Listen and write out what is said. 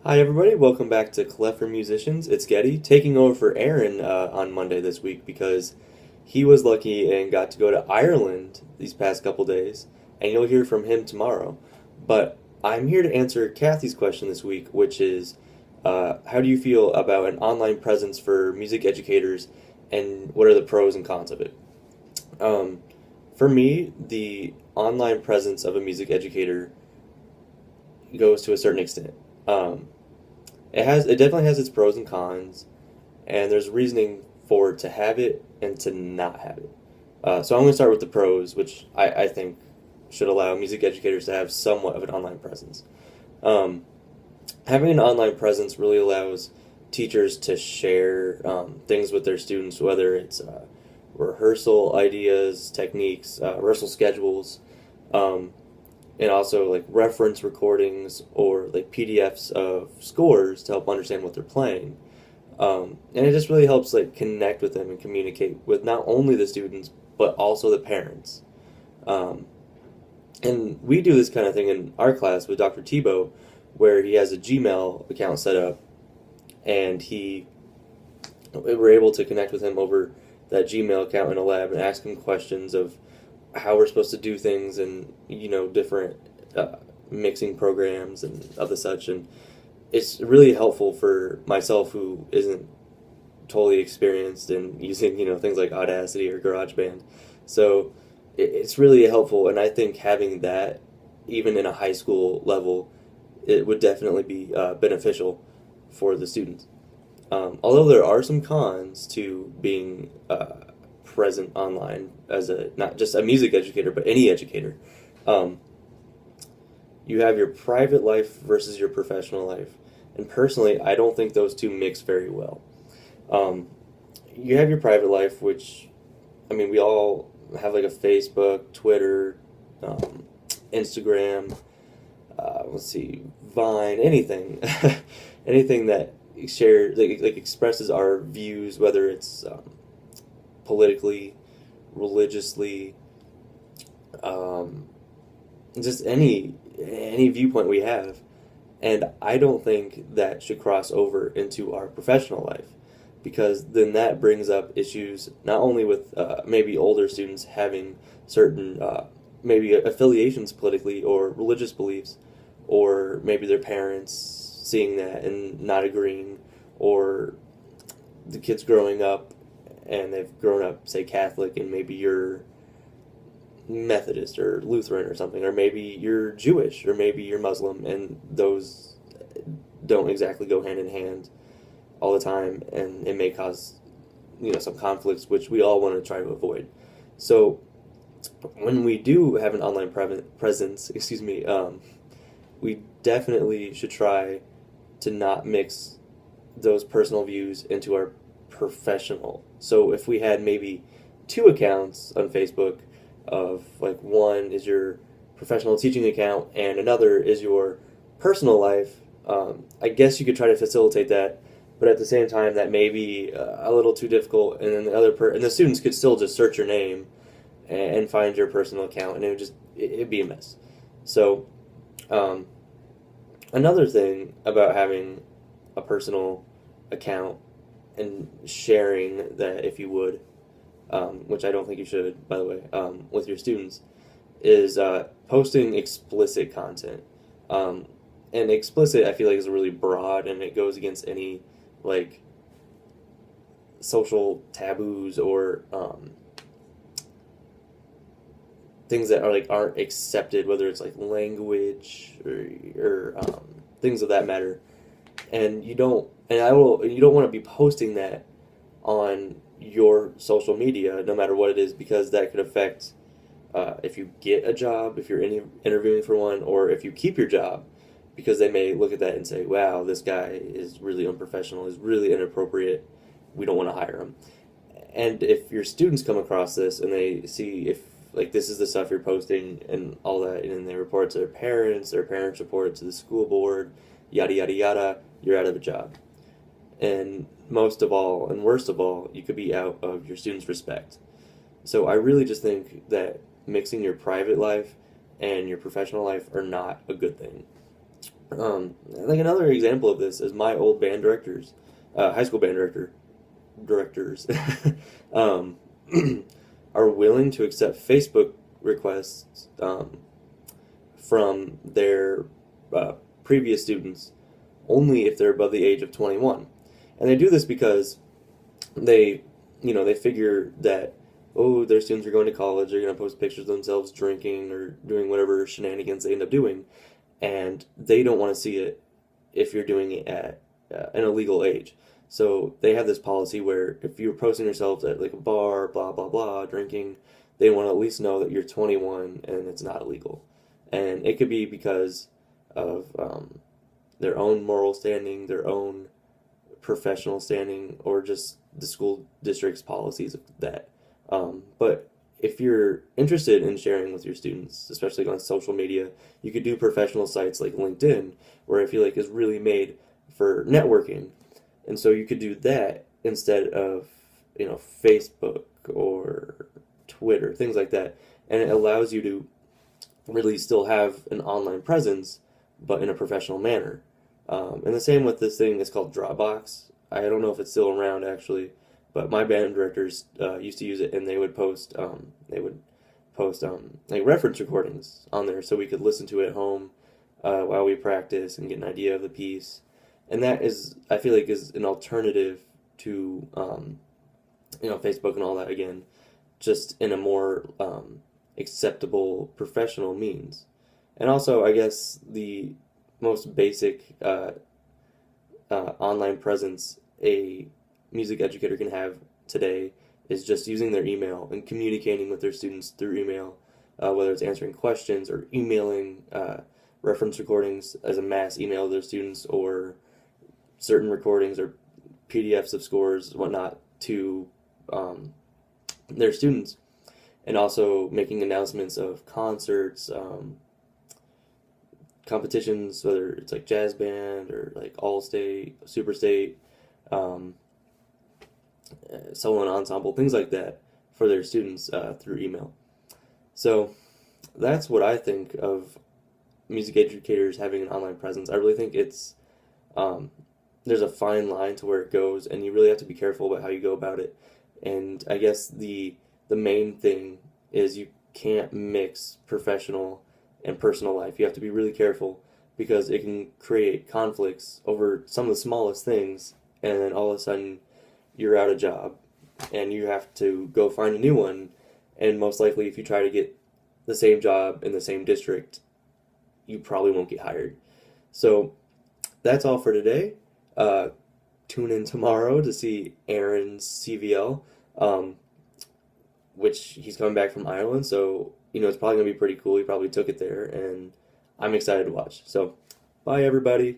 Hi everybody, welcome back to Clef-er Musicians. It's Getty taking over for Aaron on Monday this week because he was lucky and got to go to Ireland these past couple days, and you'll hear from him tomorrow. But I'm here to answer Kathy's question this week, which is how do you feel about an online presence for music educators, and what are the pros and cons of it? Um, for me, the online presence of a music educator goes to a certain extent. Um, it definitely has its pros and cons, and there's reasoning for to have it and to not have it. So I'm going to start with the pros, which I think should allow music educators to have somewhat of an online presence. Um, Having an online presence really allows teachers to share things with their students, whether it's rehearsal ideas, techniques, rehearsal schedules, um, and also like reference recordings or like PDFs of scores to help understand what they're playing. And it just really helps like connect with them and communicate with not only the students but also the parents. Um, and we do this kind of thing in our class with Dr. Tebow, where he has a Gmail account set up, and we're able to connect with him over that Gmail account in a lab and ask him questions of how we're supposed to do things and different mixing programs and other such. And it's really helpful for myself who isn't totally experienced in using things like Audacity or GarageBand. So it's really helpful, and I think having that even in a high school level, it would definitely be beneficial for the students. Although there are some cons to being present online as a not just a music educator but any educator. Um, you have your private life versus your professional life, and personally, I don't think those two mix very well. Um, you have your private life, which I mean, we all have like a Facebook, Twitter, um, Instagram. Let's see, Vine, anything, anything that shares like expresses our views, whether it's politically, religiously, um, just any viewpoint we have. And I don't think that should cross over into our professional life, because then that brings up issues not only with maybe older students having certain maybe affiliations politically or religious beliefs, or maybe their parents seeing that and not agreeing, or the kids growing up and they've grown up, say, Catholic, and maybe you're Methodist or Lutheran or something, or maybe you're Jewish, or maybe you're Muslim, and those don't exactly go hand in hand all the time, and it may cause some conflicts, which we all want to try to avoid. So when we do have an online presence, excuse me, we definitely should try to not mix those personal views into our professional. So if we had maybe two accounts on Facebook, of like one is your professional teaching account and another is your personal life, I guess you could try to facilitate that, but at the same time that may be a little too difficult, and then and the students could still just search your name and find your personal account, and it'd be a mess. So um, another thing about having a personal account and sharing that, if you would, which I don't think you should, by the way, with your students, is posting explicit content. Um, and explicit, I feel like, is really broad, and it goes against any like social taboos or things that are like aren't accepted, whether it's like language or things of that matter. And you don't want to be posting that on your social media, no matter what it is, because that could affect if you get a job, if you're interviewing for one, or if you keep your job, because they may look at that and say, "Wow, this guy is really unprofessional, is really inappropriate. We don't want to hire him." And if your students come across this and they see if like this is the stuff you're posting and all that, and then they report it to their parents report it to the school board, yada yada yada, you're out of a job. And most of all, and worst of all, you could be out of your students' respect. So I really just think that mixing your private life and your professional life are not a good thing. Like another example of this is my old band directors, high school band directors, um, are willing to accept Facebook requests from their previous students only if they're above the age of 21. And they do this because they, they figure that, oh, their students are going to college, they're going to post pictures of themselves drinking or doing whatever shenanigans they end up doing, and they don't want to see it if you're doing it at an illegal age. So they have this policy where if you're posting yourself at like a bar, blah, blah, blah, drinking, they want to at least know that you're 21 and it's not illegal. And it could be because of their own moral standing, their own professional standing, or just the school district's policies of that. But if you're interested in sharing with your students, especially on social media, you could do professional sites like LinkedIn, where I feel like is really made for networking. And so you could do that instead of, Facebook or Twitter, things like that. And it allows you to really still have an online presence, but in a professional manner. And the same with this thing that's called Dropbox. I don't know if it's still around actually, but my band directors used to use it, and they would post like reference recordings on there, so we could listen to it at home while we practice and get an idea of the piece. And that is, I feel like, is an alternative to Facebook and all that, again, just in a more acceptable professional means. And also, I guess the most basic online presence a music educator can have today is just using their email and communicating with their students through email, whether it's answering questions or emailing reference recordings as a mass email to their students, or certain recordings or PDFs of scores, whatnot, to their students, and also making announcements of concerts, competitions, whether it's like jazz band or like all state, super state, solo and ensemble, things like that for their students through email. So that's what I think of music educators having an online presence. I really think it's there's a fine line to where it goes, and you really have to be careful about how you go about it. And I guess the main thing is you can't mix professional and personal life. You have to be really careful, because it can create conflicts over some of the smallest things, and then all of a sudden you're out of job and you have to go find a new one, and most likely if you try to get the same job in the same district, you probably won't get hired. So that's all for today. Tune in tomorrow to see Aaron's CVL, which he's coming back from Ireland, so it's probably going to be pretty cool. He probably took it there, and I'm excited to watch. So, bye everybody.